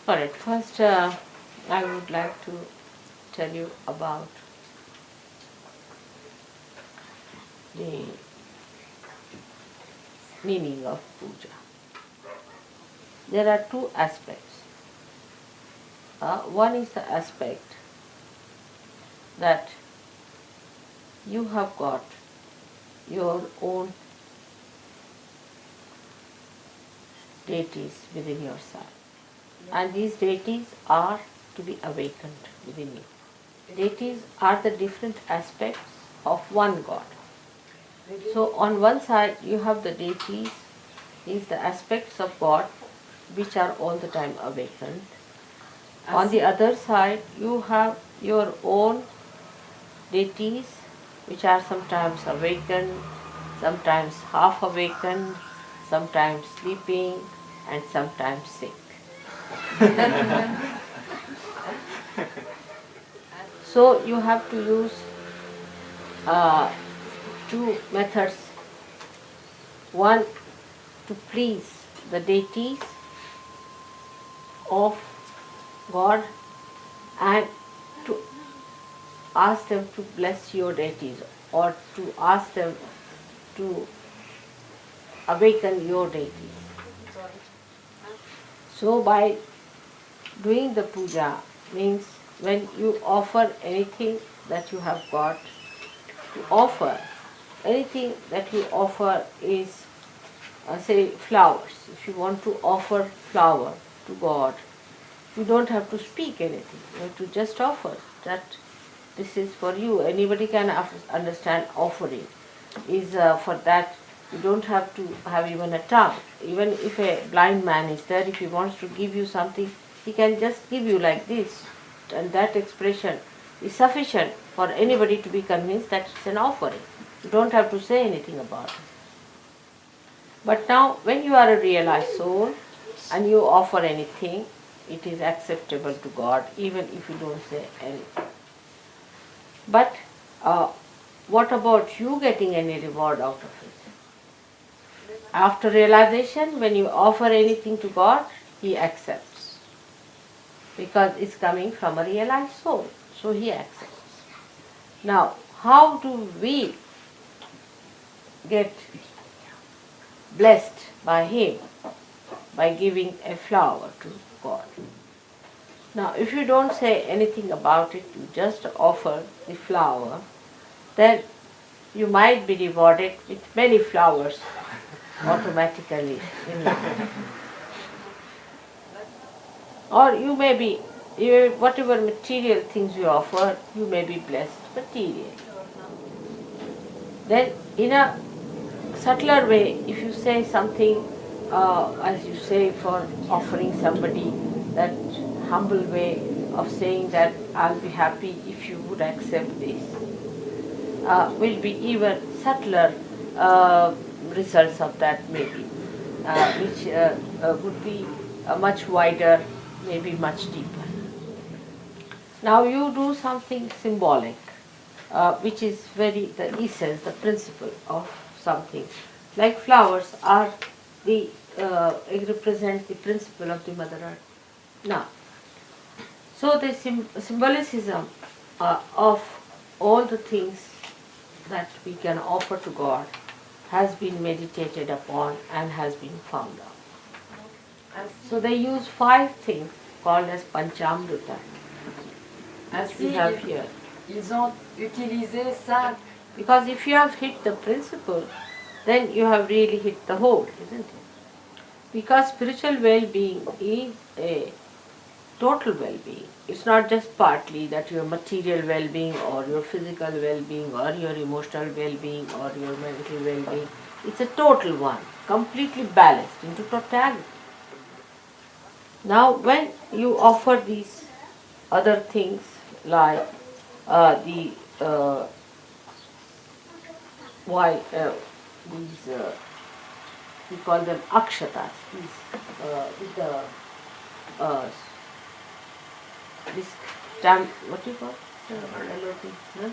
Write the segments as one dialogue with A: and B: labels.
A: Alright, first I would like to tell you about the meaning of puja. There are two aspects. One is the aspect that you have got your own deities within yourself, and these deities are to be awakened within you. Deities are the different aspects of one God. So on one side you have the deities, is the aspects of God which are all the time awakened. On the other side you have your own deities which are sometimes awakened, sometimes half awakened, sometimes sleeping, and sometimes sick. So you have to use two methods. One, to please the deities of God, and to ask them to bless your deities, or to ask them to awaken your deities. So by doing the puja means when you offer anything that you have got, to offer anything that you offer is say flowers. If you want to offer flower to God, you don't have to speak anything. You have to just offer that this is for you. Anybody can understand offering is for that. You don't have to have even a tongue. Even if a blind man is there, if he wants to give you something, he can just give you like this, and that expression is sufficient for anybody to be convinced that it's an offering. You don't have to say anything about it. But now when you are a realized soul and you offer anything, it is acceptable to God even if you don't say anything. But what about you getting any reward out of it? After realization, when you offer anything to God, He accepts. Because it's coming from a realized soul, so He accepts. Now, how do we get blessed by Him? By giving a flower to God. Now, if you don't say anything about it, you just offer the flower, then you might be rewarded with many flowers automatically in life. Or you may be, whatever material things you offer, you may be blessed materially. Then in a subtler way, if you say something, as you say for offering somebody, that humble way of saying that I'll be happy if you would accept this, will be even subtler results of that maybe, which would be much wider, maybe much deeper. Now you do something symbolic, which is very the essence, the principle of something. Like flowers are the represent the principle of the Mother Earth. Now, so the symbolicism of all the things that we can offer to God has been meditated upon and has been found out. So they use 5 things called as Panchamrita, as we have here.
B: Ils ont utilisé ça.
A: Because if you have hit the principle, then you have really hit the whole, isn't it? Because spiritual well-being is a total well-being. It's not just partly that your material well-being or your physical well-being or your emotional well-being or your mental well-being. It's a total one, completely balanced into totality. Now when you offer these other things like the why these we call them akshatas, these with the this what do you call yellow thing? Huh?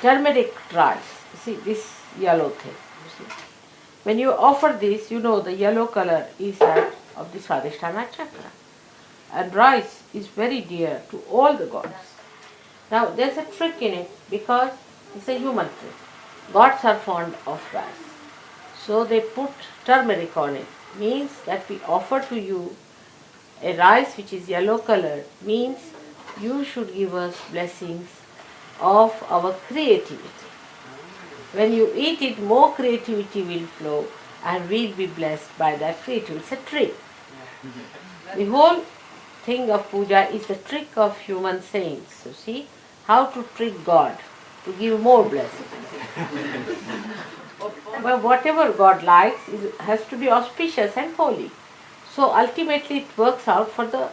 A: Turmeric rice. See this yellow thing. You see, when you offer this, you know the yellow color is that of the Swadhisthana chakra. And rice is very dear to all the gods. Now there's a trick in it because it's a human trick. Gods are fond of rice. So they put turmeric on it. Means that we offer to you a rice which is yellow colored, means you should give us blessings of our creativity. When you eat it, more creativity will flow and we'll be blessed by that creativity. It's a trick. The whole thing of puja is the trick of human saints. You see, how to trick God to give more blessings. But whatever God likes has to be auspicious and holy. So ultimately it works out for the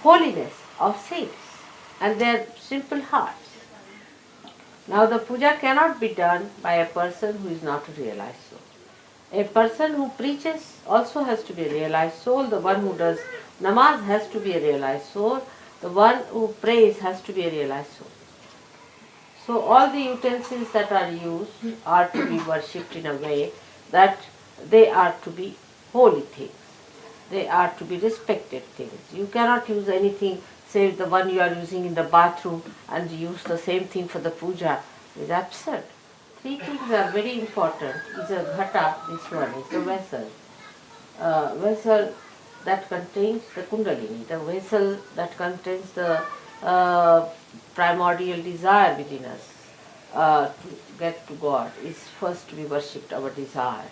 A: holiness of saints and their simple hearts. Now the puja cannot be done by a person who is not a realized soul. A person who preaches also has to be a realized soul. The one who does namaz has to be a realized soul. The one who prays has to be a realized soul. So all the utensils that are used are to be worshipped in a way that they are to be holy things. They are to be respected things. You cannot use anything save the one you are using in the bathroom and use the same thing for the puja. It is absurd. Three things are very important. Is a ghata, this one is the vessel. Vessel that contains the kundalini, the vessel that contains the primordial desire within us to get to God is first to be worshipped, our desire.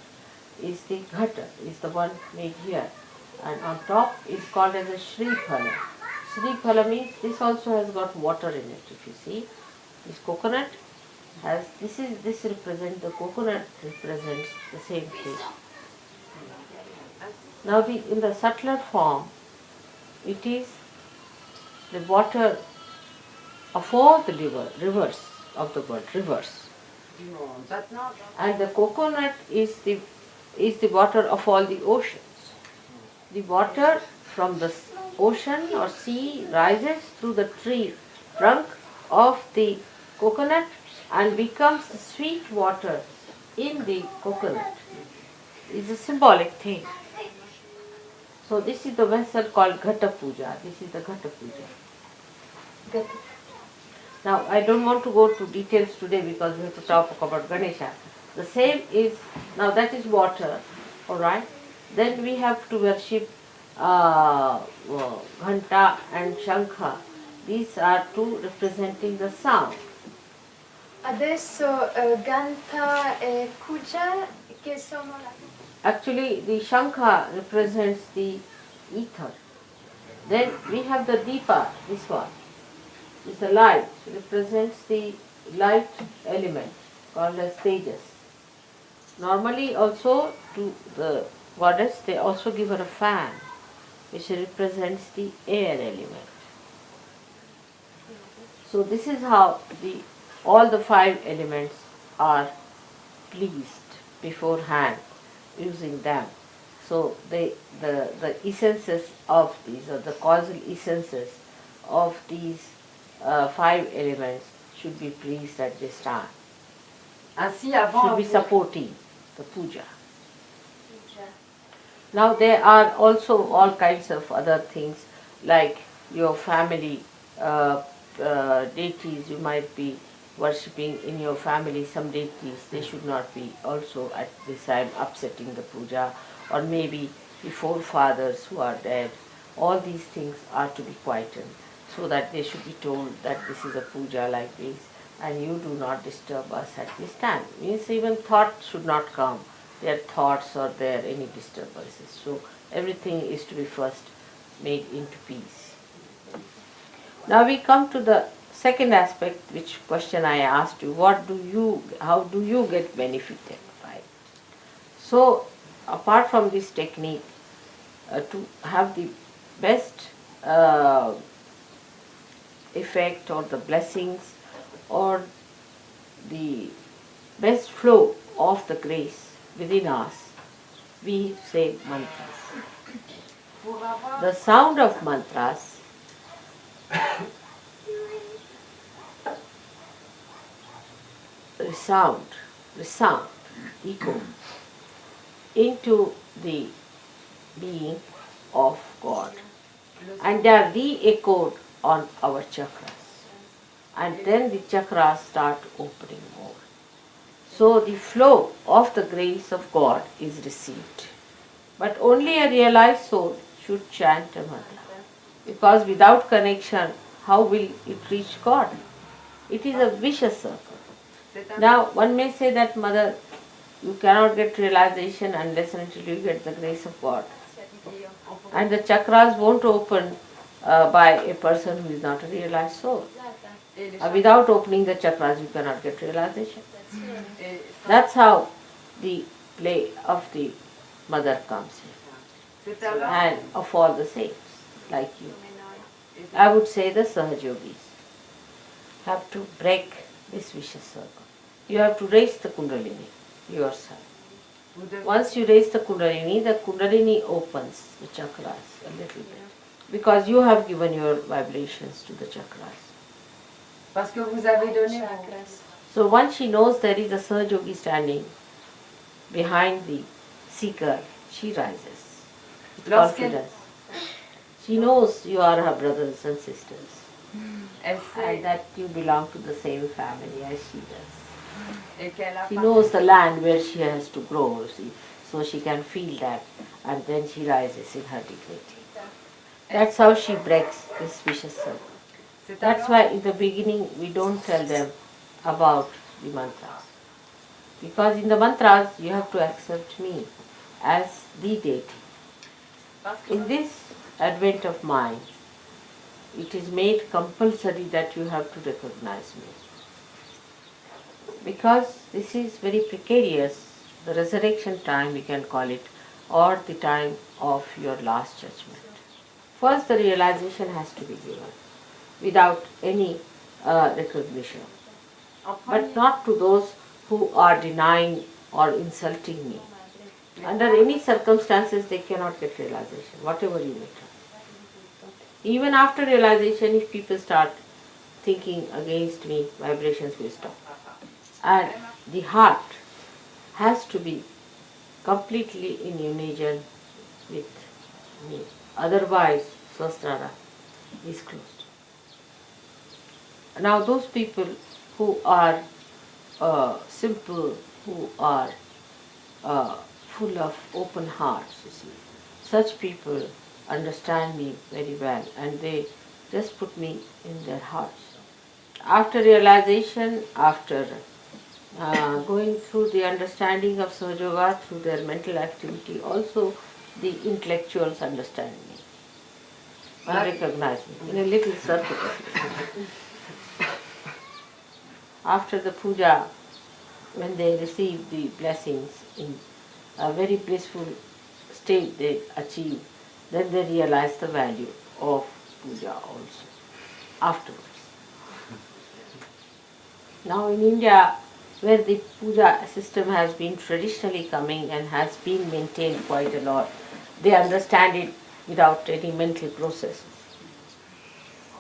A: Is the ghata, is the one made here. And on top is called as a Shree Phala. Shree Phala means this also has got water in it, if you see. This coconut has, this represents, the coconut represents the same thing. Now in the subtler form, it is the water of all the rivers of the world, rivers. And the coconut is the water of all the oceans. The water from the ocean or sea rises through the tree trunk of the coconut and becomes sweet water in the coconut. It's a symbolic thing. So this is the vessel called Ghata Puja. This is the Ghata Puja. Now I don't want to go to details today because we have to talk about Ganesha. The same is, now that is water, alright. Then we have to worship Ghanta and Shankha. These are two representing the sound.
C: Adesso Ganta e Puja che sono la...
A: Actually the Shankha represents the ether. Then we have the Deepa, this one. Is the light, represents the light element called as Tejas. Normally also to the goddess they also give her a fan which represents the air element. So this is how all the five elements are pleased beforehand using them. So the essences of these, or the causal essences of these five elements should be pleased at this time.
B: Ainsi,
A: Should be supporting the puja. Now there are also all kinds of other things like your family deities you might be worshipping in your family, some deities, they should not be also at this time upsetting the puja, or maybe the forefathers who are dead. All these things are to be quietened so that they should be told that this is a puja like this and you do not disturb us at this time. Means even thought should not come, their thoughts or their any disturbances. So everything is to be first made into peace. Now we come to the second aspect, which question I asked you, how do you get benefited by it? So apart from this technique, to have the best effect or the blessings or the best flow of the grace within us, we say mantras. The sound of mantras resound, echo into the being of God, and they are re-echoed on our chakras, and then the chakras start opening more. So the flow of the grace of God is received. But only a realized soul should chant a mantra, because without connection, how will it reach God? It is a vicious circle. Now, one may say that, Mother, you cannot get realization unless and until you get the grace of God. And the chakras won't open by a person who is not a realized soul. Without opening the chakras, you cannot get realization. That's how the play of the Mother comes here. And of all the saints, like you. I would say the Sahajogis have to break this vicious circle. You have to raise the Kundalini yourself. Once you raise the Kundalini opens the chakras a little bit. Because you have given your vibrations to the chakras.
B: Parce que vous avez donné vos...
C: Chakras.
A: So once she knows there is a Sahajogi standing behind the seeker, she rises with confidence. She knows you are her brothers and sisters,
B: Elle
A: and
B: sait
A: that you belong to the same family as she does.
B: et qu'elle a
A: She
B: pas-
A: knows the land where she has to grow, see, so she can feel that, and then she rises in her dignity. That's how she breaks this vicious circle.
B: C'est
A: That's
B: alors-
A: why in the beginning we don't tell them about the mantras. Because in the mantras you have to accept me as the deity.
B: parce que
A: In this advent of mind, it is made compulsory that you have to recognize me. Because this is very precarious, the resurrection time we can call it, or the time of your last judgment. First the realization has to be given without any recognition.
B: en
A: But
B: premier,
A: not to those who are denying or insulting me. Under any circumstances they cannot get realization, whatever you may try. Even after realization, if people start thinking against me, vibrations will stop. And the heart has to be completely in unison with me. Otherwise, Swastrara is closed. Now those people who are simple, who are full of open hearts, you see, such people understand me very well and they just put me in their hearts. After realization, after going through the understanding of Sahajayoga through their mental activity, also the intellectuals understand me and recognize me in a little circle. After the puja, when they receive the blessings in a very blissful state they achieve, then they realize the value of puja also afterwards. Now in India, where the puja system has been traditionally coming and has been maintained quite a lot, they understand it without any mental processes.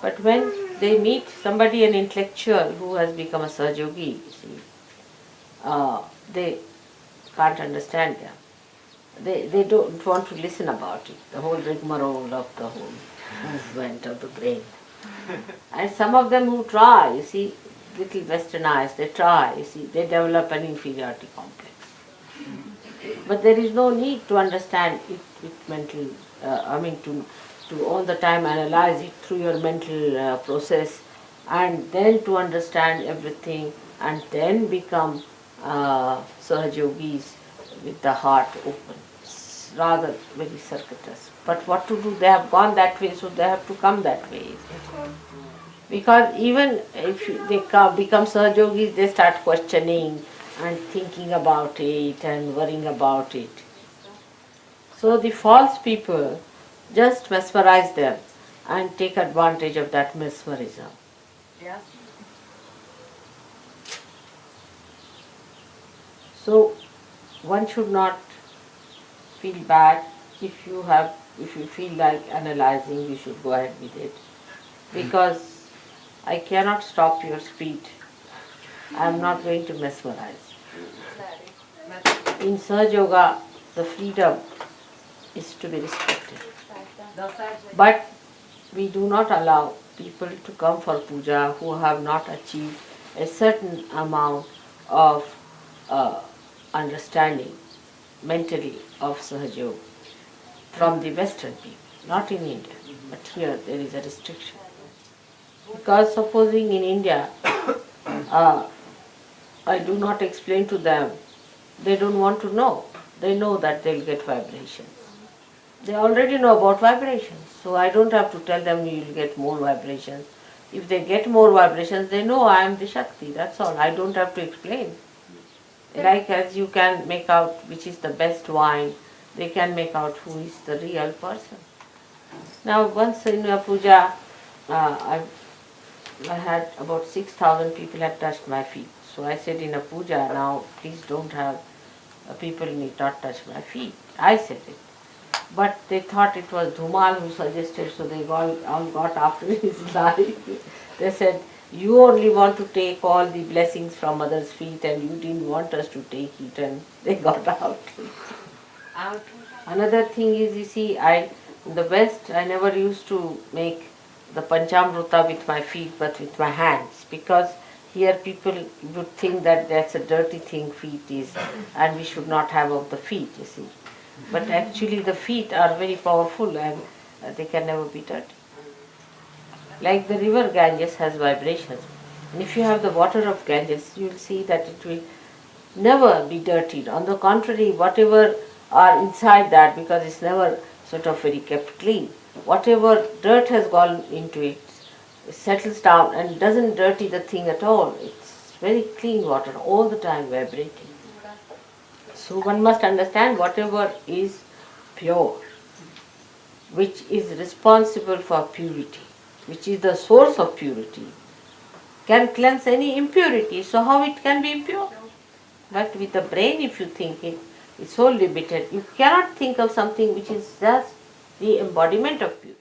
A: But when they meet somebody, an intellectual who has become a Sahajogi, you see, they can't understand them. They don't want to listen about it, the whole rigmarole of the whole movement of the brain. And some of them who try, you see, little westernized, they try, you see, they develop an inferiority complex. But there is no need to understand it with mental, to all the time analyze it through your mental process and then to understand everything and then become Sahajogis with the heart open. It's rather very circuitous. But what to do? They have gone that way, so they have to come that way. Because even if they become Sahajogis, they start questioning and thinking about it and worrying about it. So the false people just mesmerize them and take advantage of that mesmerism.
B: Yes.
A: So one should not feel bad. If you feel like analyzing, you should go ahead with it. Because I cannot stop your speed. I am not going to mesmerize. In Sahaja Yoga, the freedom is to be respected. But we do not allow people to come for puja who have not achieved a certain amount of uh, understanding mentally of Sahajayoga from the Western people, not in India, but here there is a restriction. Because supposing in India, uh, I do not explain to them, they don't want to know. They know that they'll get vibrations. They already know about vibrations, so I don't have to tell them you'll get more vibrations. If they get more vibrations, they know I am the Shakti, that's all. I don't have to explain. Like as you can make out which is the best wine, they can make out who is the real person. Now once in a puja, I had about 6,000 people had touched my feet. So I said in a puja, now please don't have, people need not touch my feet. I said it. But they thought it was Dhumal who suggested, so they all got after his life. They said, you only want to take all the blessings from others' feet and you didn't want us to take it, and they got out. Another thing is, you see, in the West, I never used to make the Panchamrita with my feet but with my hands, because here people would think that that's a dirty thing feet is and we should not have of the feet, you see. But actually the feet are very powerful and they can never be dirty. Like the river Ganges has vibrations. And if you have the water of Ganges, you will see that it will never be dirtied. On the contrary, whatever are inside that, because it's never sort of very kept clean, whatever dirt has gone into it, it settles down and doesn't dirty the thing at all. It's very clean water, all the time vibrating. So one must understand whatever is pure, which is responsible for purity, which is the source of purity, can cleanse any impurity. So how it can be impure? But with the brain, if you think it, it's so limited. You cannot think of something which is just the embodiment of purity.